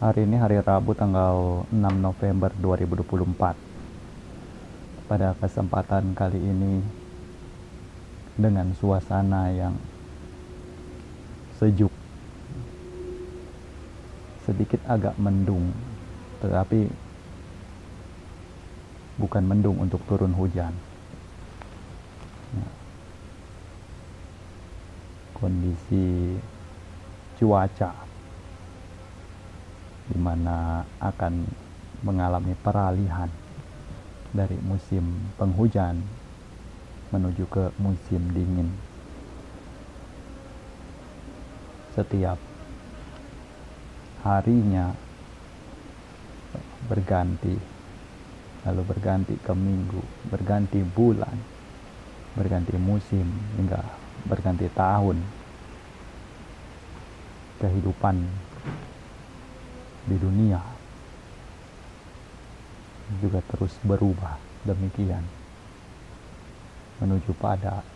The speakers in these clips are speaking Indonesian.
Hari ini hari Rabu tanggal 6 November 2024. Pada kesempatan kali ini dengan suasana yang sejuk, sedikit agak mendung, tetapi bukan mendung untuk turun hujan. Kondisi cuaca di mana akan mengalami peralihan dari musim penghujan menuju ke musim dingin. Setiap harinya berganti, lalu berganti ke minggu, berganti bulan, berganti musim, hingga berganti tahun. Kehidupan di dunia juga terus berubah demikian menuju pada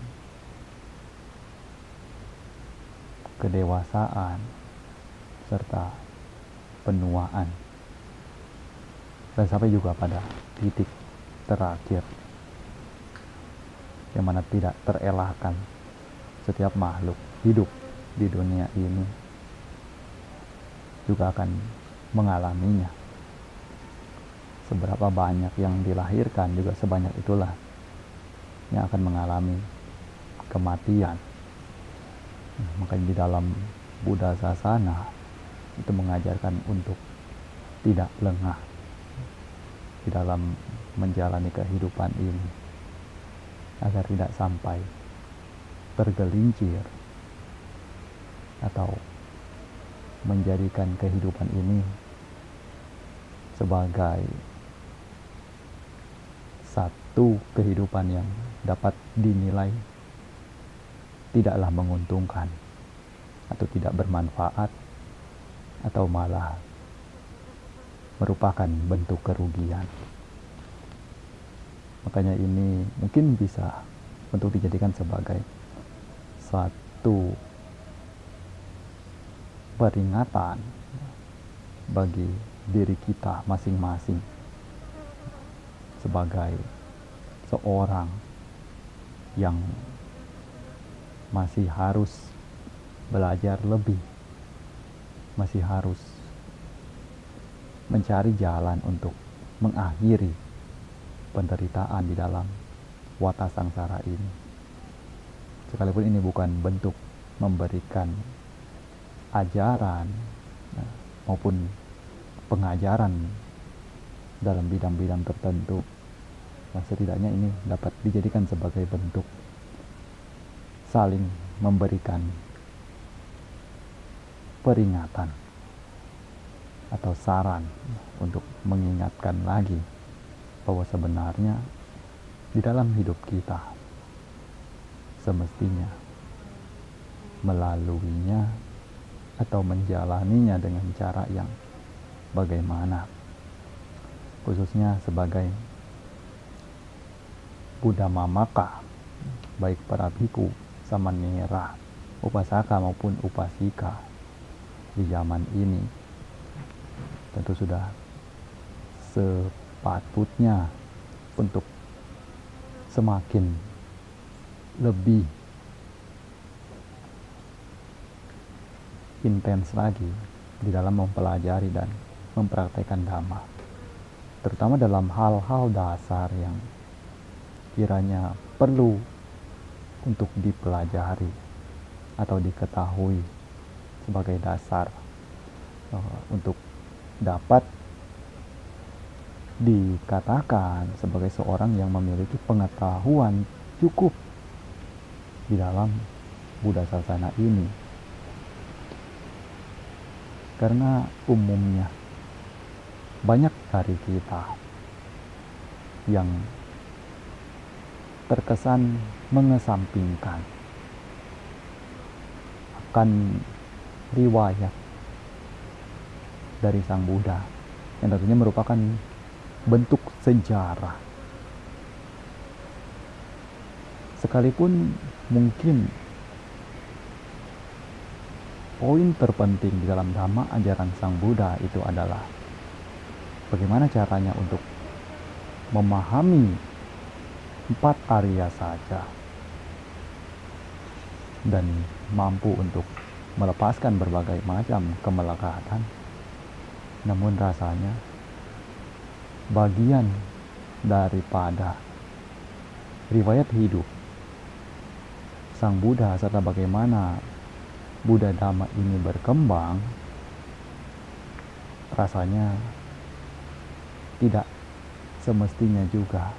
kedewasaan serta penuaan, dan sampai juga pada titik terakhir yang mana tidak terelakkan setiap makhluk hidup di dunia ini juga akan mengalaminya. Seberapa banyak yang dilahirkan juga sebanyak itulah yang akan mengalami kematian. Makanya di dalam Buddha Sasana itu mengajarkan untuk tidak lengah di dalam menjalani kehidupan ini, agar tidak sampai tergelincir atau menjadikan kehidupan ini sebagai satu kehidupan yang dapat dinilai tidaklah menguntungkan atau tidak bermanfaat, atau malah merupakan bentuk kerugian. Makanya ini mungkin bisa untuk dijadikan sebagai satu peringatan bagi diri kita masing-masing sebagai seorang yang masih harus belajar lebih, masih harus mencari jalan untuk mengakhiri penderitaan di dalam wata sangsara ini. Sekalipun ini bukan bentuk memberikan ajaran maupun pengajaran dalam bidang-bidang tertentu, setidaknya ini dapat dijadikan sebagai bentuk saling memberikan peringatan atau saran untuk mengingatkan lagi bahwa sebenarnya di dalam hidup kita semestinya melaluinya atau menjalaninya dengan cara yang bagaimana, khususnya sebagai Buddha Mamaka, baik para bhikkhu, samanera, upasaka maupun upasika di zaman ini tentu sudah sepatutnya untuk semakin lebih intens lagi di dalam mempelajari dan mempraktekkan Dhamma, terutama dalam hal-hal dasar yang kiranya perlu untuk dipelajari atau diketahui sebagai dasar untuk dapat dikatakan sebagai seorang yang memiliki pengetahuan cukup di dalam Buddha Sasana ini. Karena umumnya banyak dari kita yang terkesan mengesampingkan akan riwayat dari Sang Buddha yang tentunya merupakan bentuk sejarah. Sekalipun mungkin poin terpenting di dalam Dhamma ajaran Sang Buddha itu adalah bagaimana caranya untuk memahami 4 Arya saja dan mampu untuk melepaskan berbagai macam kemelekatan. Namun rasanya bagian daripada riwayat hidup Sang Buddha serta bagaimana Buddha Dhamma ini berkembang, rasanya tidak semestinya juga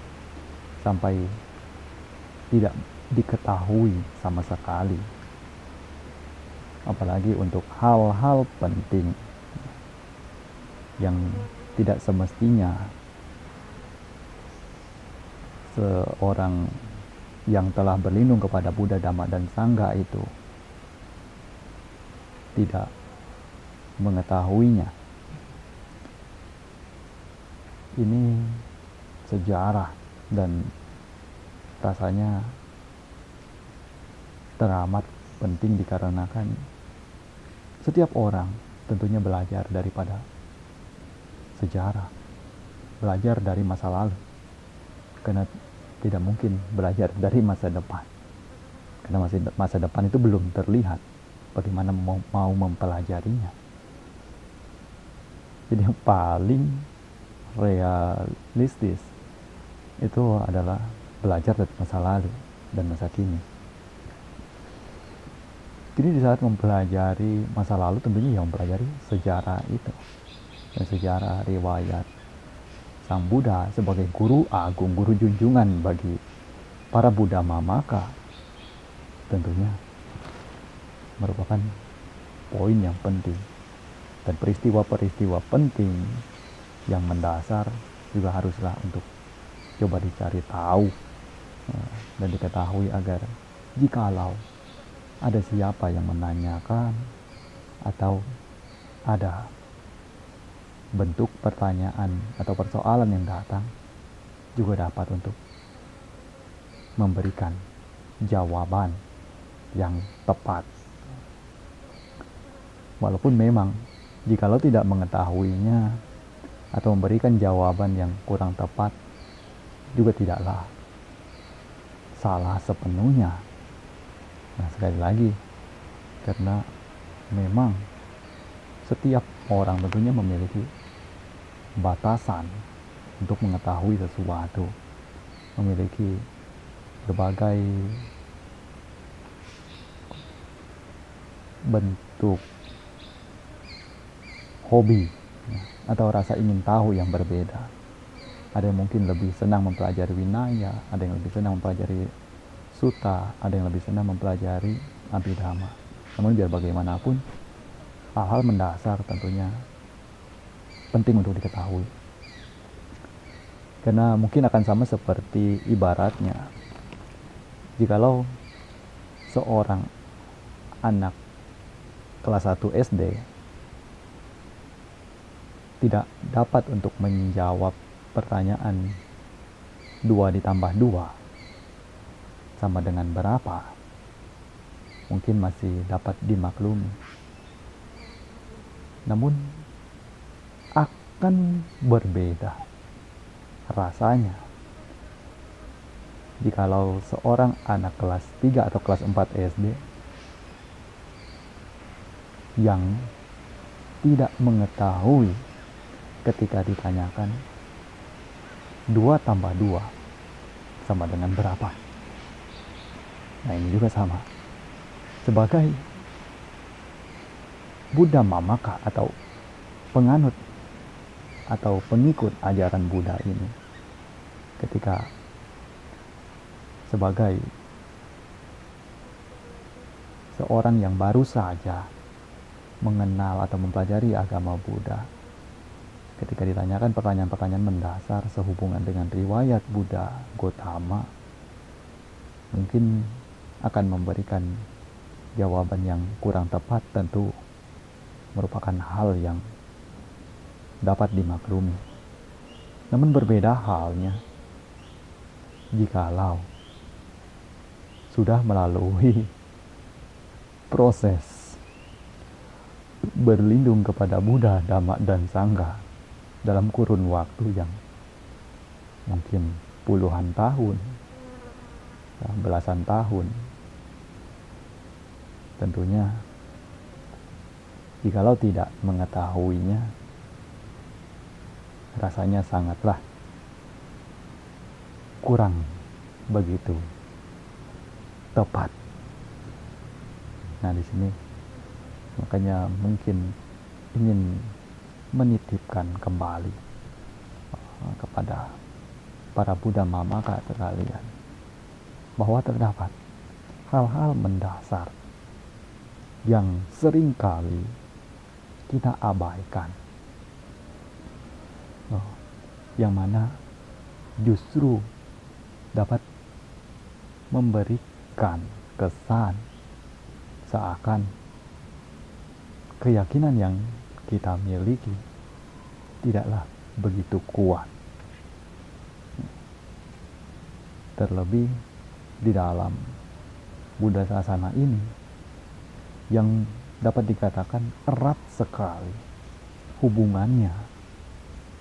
sampai tidak diketahui sama sekali, apalagi untuk hal-hal penting yang tidak semestinya seorang yang telah berlindung kepada Buddha, Dhamma, dan Sangha itu tidak mengetahuinya. Ini sejarah dan rasanya teramat penting dikarenakan setiap orang tentunya belajar daripada sejarah, belajar dari masa lalu, karena tidak mungkin belajar dari masa depan, karena masa depan itu belum terlihat. Bagaimana mau mempelajarinya? Jadi yang paling realistis itu adalah belajar dari masa lalu dan masa kini. Jadi di saat mempelajari masa lalu tentunya yang mempelajari sejarah itu, dan sejarah riwayat Sang Buddha sebagai guru agung, guru junjungan bagi para Buddha Mamaka tentunya merupakan poin yang penting, dan peristiwa-peristiwa penting yang mendasar juga haruslah untuk coba dicari tahu dan diketahui, agar jikalau ada siapa yang menanyakan atau ada bentuk pertanyaan atau persoalan yang datang, juga dapat untuk memberikan jawaban yang tepat. Walaupun memang jikalau tidak mengetahuinya atau memberikan jawaban yang kurang tepat, juga tidaklah salah sepenuhnya. Nah, sekali lagi, karena memang setiap orang tentunya memiliki batasan untuk mengetahui sesuatu, memiliki berbagai bentuk hobi atau rasa ingin tahu yang berbeda. Ada yang mungkin lebih senang mempelajari Vinaya, ada yang lebih senang mempelajari Sutta, ada yang lebih senang mempelajari Abhidhamma. Namun biar bagaimanapun, hal-hal mendasar tentunya penting untuk diketahui. Karena mungkin akan sama seperti ibaratnya, jikalau seorang anak kelas 1 SD tidak dapat untuk menjawab pertanyaan 2 ditambah 2 sama dengan berapa, mungkin masih dapat dimaklumi. Namun akan berbeda rasanya jikalau seorang anak kelas 3 atau kelas 4 SD yang tidak mengetahui ketika ditanyakan 2 tambah 2 sama dengan berapa. Nah, ini juga sama. Sebagai Buddha Mamaka atau penganut atau pengikut ajaran Buddha ini, ketika sebagai seorang yang baru saja mengenal atau mempelajari agama Buddha, ketika ditanyakan pertanyaan-pertanyaan mendasar sehubungan dengan riwayat Buddha Gautama, mungkin akan memberikan jawaban yang kurang tepat, tentu merupakan hal yang dapat dimaklumi. Namun berbeda halnya jikalau sudah melalui proses berlindung kepada Buddha, Dhamma, dan Sangha dalam kurun waktu yang mungkin puluhan tahun, belasan tahun. Tentunya jikalau tidak mengetahuinya, rasanya sangatlah kurang begitu tepat. Nah, di sini makanya mungkin ingin menitipkan kembali kepada para Buddha Mamaka sekalian bahwa terdapat hal-hal mendasar yang seringkali kita abaikan, yang mana justru dapat memberikan kesan seakan keyakinan yang kita miliki tidaklah begitu kuat. Terlebih di dalam Buddha Sasana ini yang dapat dikatakan erat sekali hubungannya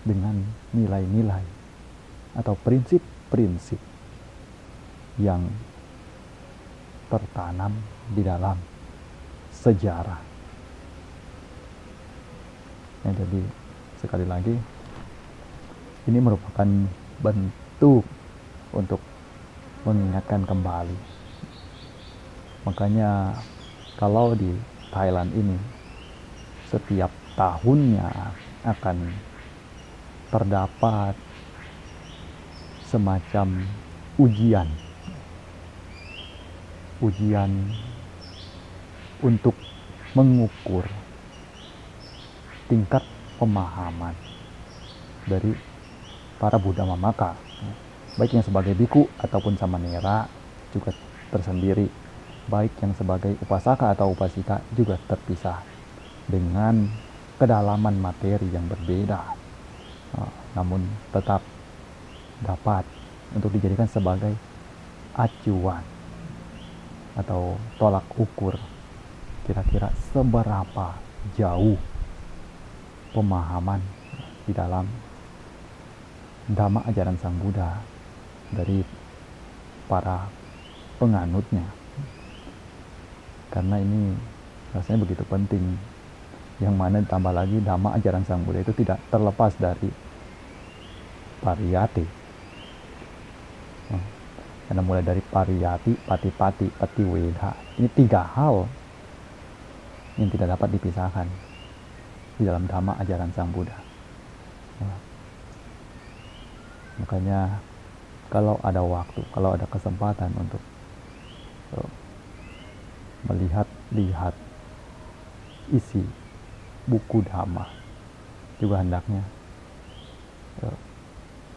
dengan nilai-nilai atau prinsip-prinsip yang tertanam di dalam sejarah. Ya, jadi sekali lagi ini merupakan bentuk untuk mengingatkan kembali. Makanya kalau di Thailand ini setiap tahunnya akan terdapat semacam ujian untuk mengukur tingkat pemahaman dari para Buddha Mamaka, baik yang sebagai biku ataupun samanera juga tersendiri, baik yang sebagai upasaka atau upasika juga terpisah dengan kedalaman materi yang berbeda, namun tetap dapat untuk dijadikan sebagai acuan atau tolak ukur kira-kira seberapa jauh pemahaman di dalam Dhamma ajaran Sang Buddha dari para penganutnya. Karena ini rasanya begitu penting, yang mana ditambah lagi Dhamma ajaran Sang Buddha itu tidak terlepas dari pariyati. Karena mulai dari pariyati, patipati, patiweda, ini 3 hal yang tidak dapat dipisahkan di dalam Dhamma ajaran Sang Buddha. Makanya kalau ada waktu, kalau ada kesempatan untuk melihat isi buku Dhamma, juga hendaknya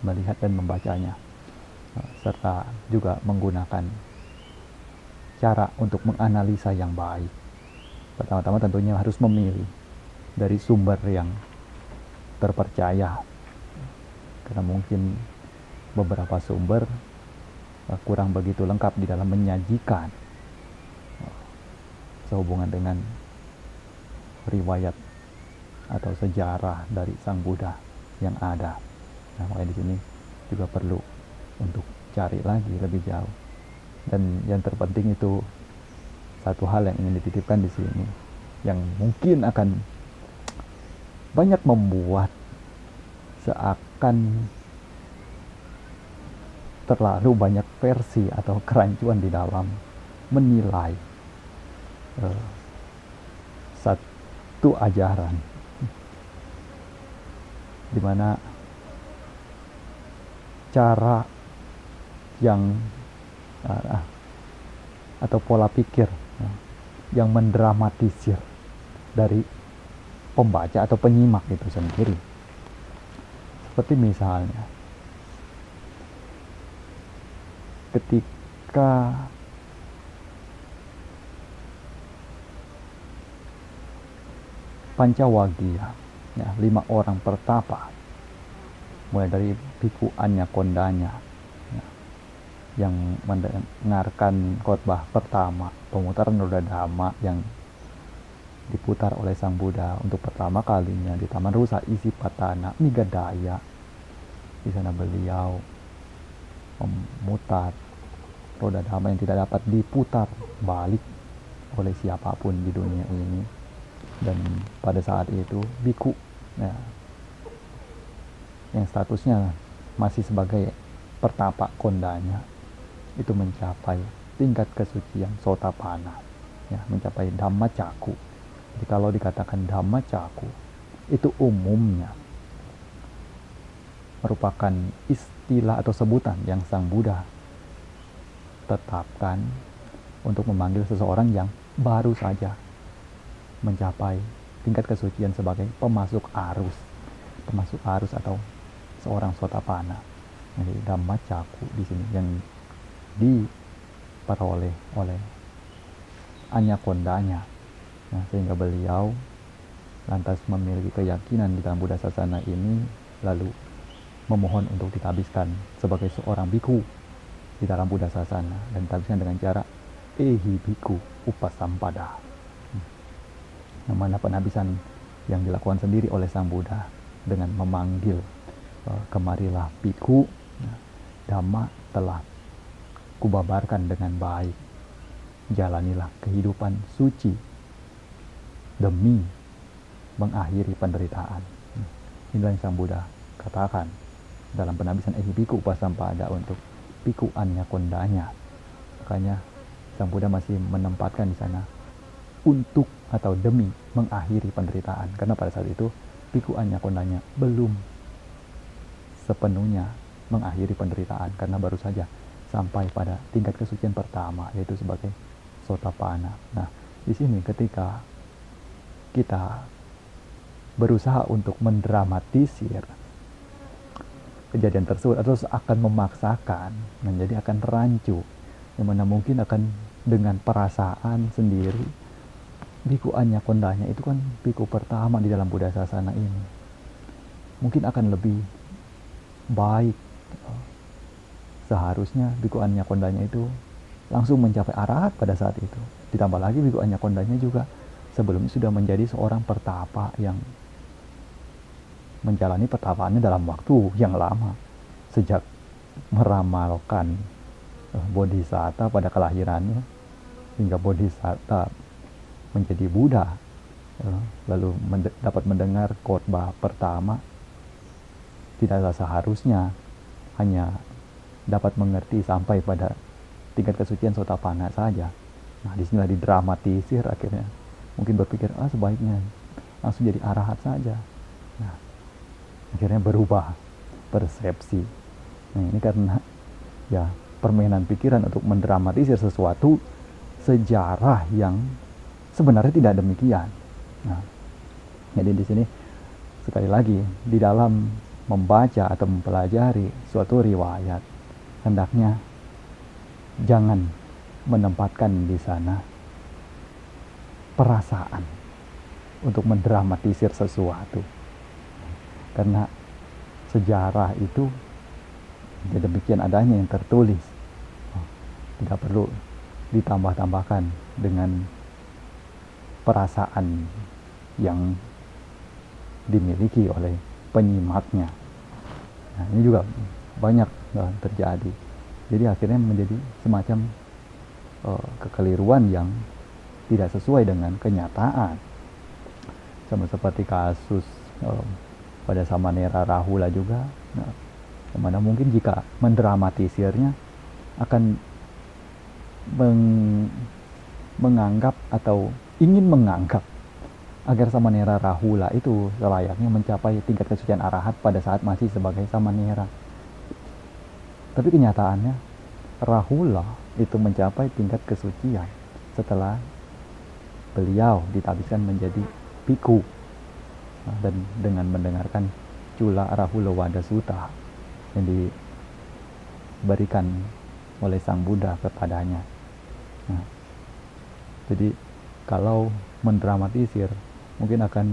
melihat dan membacanya, serta juga menggunakan cara untuk menganalisa yang baik. Pertama-tama tentunya harus memilih dari sumber yang terpercaya, karena mungkin beberapa sumber kurang begitu lengkap di dalam menyajikan sehubungan dengan riwayat atau sejarah dari Sang Buddha yang ada. Nah, makanya di sini juga perlu untuk cari lagi lebih jauh. Dan yang terpenting itu satu hal yang ingin dititipkan di sini, yang mungkin akan banyak membuat seakan terlalu banyak versi atau kerancuan di dalam menilai satu ajaran, di mana cara yang atau pola pikir yang mendramatisir dari pembaca atau penyimak itu sendiri. Seperti misalnya ketika Pancawagya, 5 orang pertapa, mulai dari Biku Anya Kondanya, yang mendengarkan khotbah pertama, pemutaran roda Dhamma yang diputar oleh Sang Buddha untuk pertama kalinya di Taman Rusa Isipatana Migadaya. Di sana beliau memutar roda dhamma yang tidak dapat diputar balik oleh siapapun di dunia ini. Dan pada saat itu biku ya, yang statusnya masih sebagai pertapa kondanya itu mencapai tingkat kesucian Sotapanna, ya, mencapai Dhamma Caku. Jadi kalau dikatakan Dhamma Caku itu umumnya merupakan istilah atau sebutan yang Sang Buddha tetapkan untuk memanggil seseorang yang baru saja mencapai tingkat kesucian sebagai pemasuk arus atau seorang Sotapanna. Jadi Dhamma Caku di sini yang diperoleh oleh Anyakondanya. Nah, sehingga beliau lantas memiliki keyakinan di dalam Buddha Sasana ini, lalu memohon untuk ditabiskan sebagai seorang biku di dalam Buddha Sasana, dan ditabiskan dengan cara ehi biku upasampada, yang mana penabisan yang dilakukan sendiri oleh Sang Buddha dengan memanggil kemarilah biku, Dhamma telah kubabarkan dengan baik, jalanilah kehidupan suci demi mengakhiri penderitaan. Inilah yang Sang Buddha katakan dalam penabisan ehi biku upasampada untuk biku Anyakondanya. Makanya Sang Buddha masih menempatkan di sana untuk atau demi mengakhiri penderitaan, karena pada saat itu biku Anyakondanya belum sepenuhnya mengakhiri penderitaan, karena baru saja sampai pada tingkat kesucian pertama, yaitu sebagai Sotapanna. Nah, di sini ketika kita berusaha untuk mendramatisir kejadian tersebut atau akan memaksakan menjadi akan rancu, yang mana mungkin akan dengan perasaan sendiri, biku Anyakondanya itu kan biku pertama di dalam Buddha Sasana ini, mungkin akan lebih baik. Seharusnya biku Anyakondanya itu langsung mencapai arahat pada saat itu. Ditambah lagi biku Anyakondanya juga sebelumnya sudah menjadi seorang pertapa yang menjalani pertapaannya dalam waktu yang lama, sejak meramalkan Bodhisatta pada kelahirannya hingga Bodhisatta menjadi Buddha, lalu dapat mendengar khotbah pertama. Tidaklah seharusnya hanya dapat mengerti sampai pada tingkat kesucian Sotapanna saja. Nah, disinilah didramatisir akhirnya. Mungkin berpikir, sebaiknya langsung jadi arahat saja. Nah, akhirnya berubah persepsi. Nah, ini karena ya permainan pikiran untuk mendramatisir sesuatu sejarah yang sebenarnya tidak demikian. Nah, jadi di sini sekali lagi di dalam membaca atau mempelajari suatu riwayat, hendaknya jangan menempatkan di sana perasaan untuk mendramatisir sesuatu, karena sejarah itu ya demikian adanya yang tertulis, tidak perlu ditambah-tambahkan dengan perasaan yang dimiliki oleh penyimaknya. Nah, ini juga banyak terjadi. Jadi akhirnya menjadi semacam kekeliruan yang tidak sesuai dengan kenyataan. Sama seperti kasus pada Samanera Rahula juga, yang mana mungkin jika mendramatisirnya akan menganggap atau ingin menganggap agar Samanera Rahula itu selayaknya mencapai tingkat kesucian arahat pada saat masih sebagai Samanera. Tapi kenyataannya Rahula itu mencapai tingkat kesucian setelah beliau ditabiskan menjadi biku, dan dengan mendengarkan Cula Rahula Wada Sutta yang diberikan oleh Sang Buddha kepadanya. Nah, jadi kalau mendramatisir mungkin akan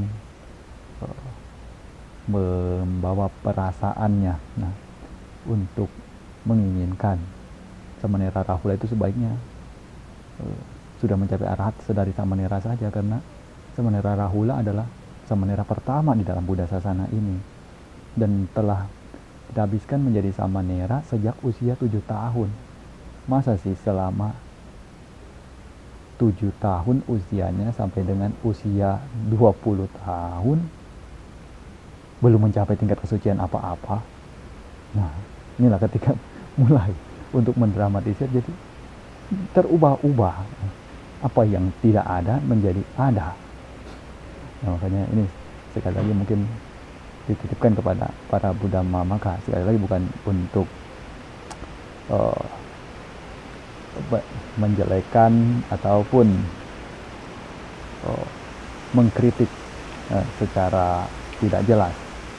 membawa perasaannya, untuk menginginkan Samanera Rahula itu sebaiknya sudah mencapai arahat sedari Samanera saja, karena Samanera Rahula adalah samanera pertama di dalam Buddha Sasana ini, dan telah dihabiskan menjadi samanera sejak usia 7 tahun. Masa sih selama 7 tahun usianya sampai dengan usia 20 tahun belum mencapai tingkat kesucian apa-apa. Nah, inilah ketika mulai untuk mendramatisir, jadi terubah-ubah apa yang tidak ada menjadi ada. Nah, makanya ini sekali lagi mungkin dititipkan kepada para Buddha Mamaka, sekali lagi bukan untuk menjelekan ataupun mengkritik secara tidak jelas,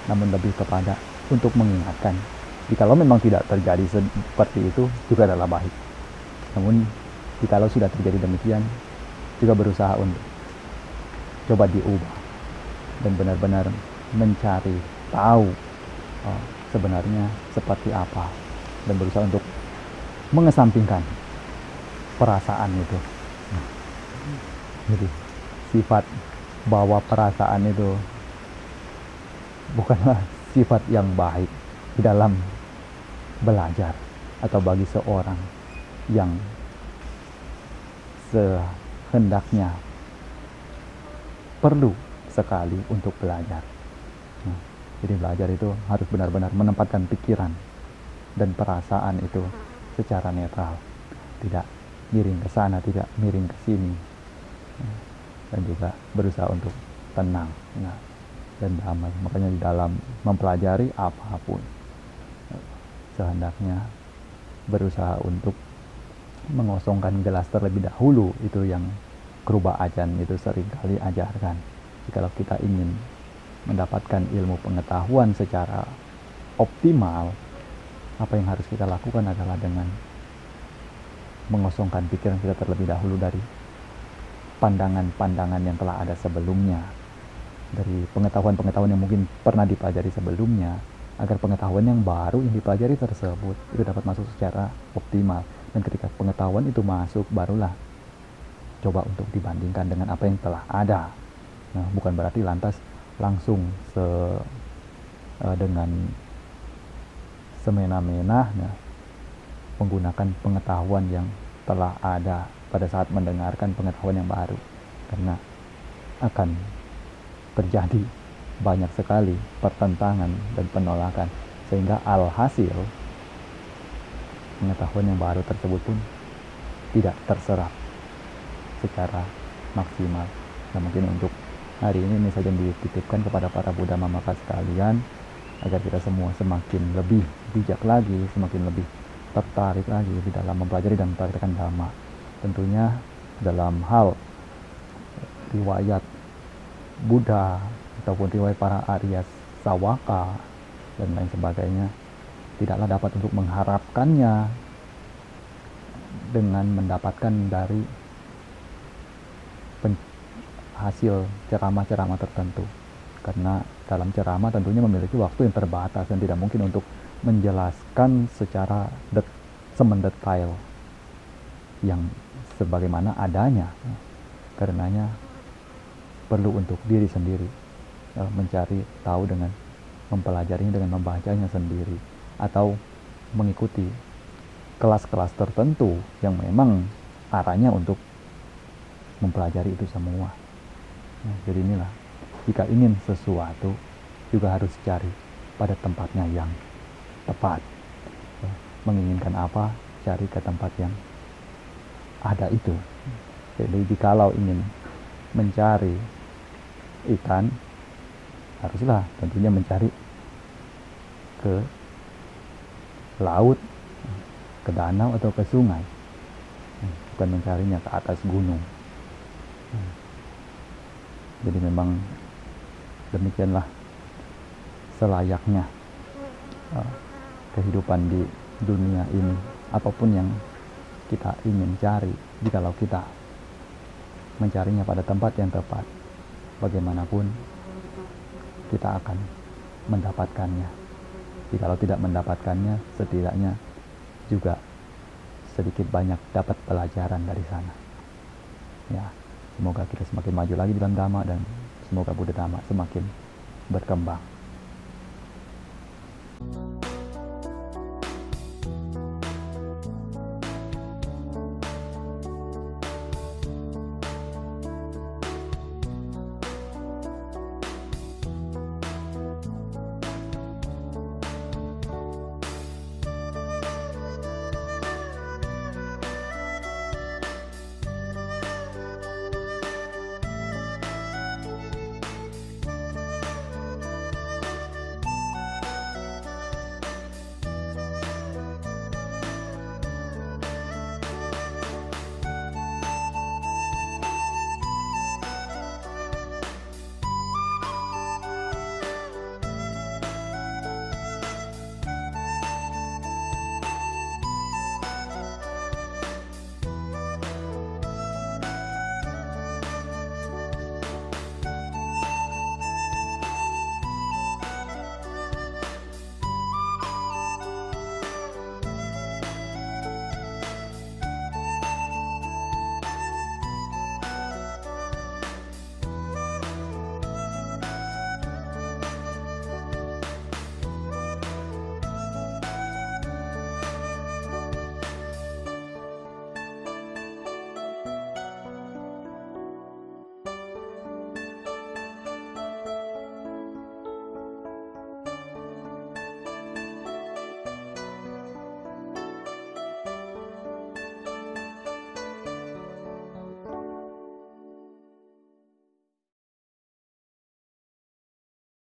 namun lebih kepada untuk mengingatkan jikalau memang tidak terjadi seperti itu juga adalah baik. Namun jikalau sudah terjadi demikian, juga berusaha untuk coba diubah dan benar-benar mencari tahu sebenarnya seperti apa, dan berusaha untuk mengesampingkan perasaan itu. Jadi sifat bahwa perasaan itu bukanlah sifat yang baik di dalam belajar atau bagi seorang yang sehendaknya perlu sekali untuk belajar. Jadi belajar itu harus benar-benar menempatkan pikiran dan perasaan itu secara netral, tidak miring ke sana, tidak miring ke sini, dan juga berusaha untuk tenang dan damai. Makanya di dalam mempelajari apapun, sehendaknya berusaha untuk mengosongkan gelas terlebih dahulu. Itu yang Kruba Ajan itu seringkali ajarkan. Jikalau kita ingin mendapatkan ilmu pengetahuan secara optimal, apa yang harus kita lakukan adalah dengan mengosongkan pikiran kita terlebih dahulu dari pandangan-pandangan yang telah ada sebelumnya, dari pengetahuan-pengetahuan yang mungkin pernah dipelajari sebelumnya, agar pengetahuan yang baru yang dipelajari tersebut itu dapat masuk secara optimal. Dan ketika pengetahuan itu masuk, barulah coba untuk dibandingkan dengan apa yang telah ada. Nah, bukan berarti lantas langsung dengan semena-mena menggunakan pengetahuan yang telah ada pada saat mendengarkan pengetahuan yang baru, karena akan terjadi banyak sekali pertentangan dan penolakan, sehingga alhasil pengetahuan yang baru tersebut pun tidak terserap secara maksimal. Nah, mungkin untuk hari ini saja yang dititipkan kepada para Buddha Mamaka sekalian, agar kita semua semakin lebih bijak lagi, semakin lebih tertarik lagi di dalam mempelajari dan mempraktikkan Dhamma. Tentunya dalam hal riwayat Buddha ataupun riwayat para Arya Sawaka dan lain sebagainya, tidaklah dapat untuk mengharapkannya dengan mendapatkan dari hasil ceramah-ceramah tertentu, karena dalam ceramah tentunya memiliki waktu yang terbatas dan tidak mungkin untuk menjelaskan secara semendetail yang sebagaimana adanya. Karenanya perlu untuk diri sendiri mencari tahu dengan mempelajarinya, dengan membacanya sendiri, atau mengikuti kelas-kelas tertentu yang memang arahnya untuk mempelajari itu semua. Jadi inilah, jika ingin sesuatu juga harus cari pada tempatnya yang tepat. Menginginkan apa, cari ke tempat yang ada itu. Jadi jikalau ingin mencari ikan, haruslah tentunya mencari ke laut, ke danau atau ke sungai, bukan mencarinya ke atas gunung. Jadi memang demikianlah selayaknya kehidupan di dunia ini. Apapun yang kita ingin cari, jikalau kita mencarinya pada tempat yang tepat, bagaimanapun kita akan mendapatkannya. Jikalau tidak mendapatkannya, setidaknya juga sedikit banyak dapat pelajaran dari sana. Ya, Semoga kita semakin maju lagi dalam Dhamma, dan semoga Buddha Dhamma semakin berkembang.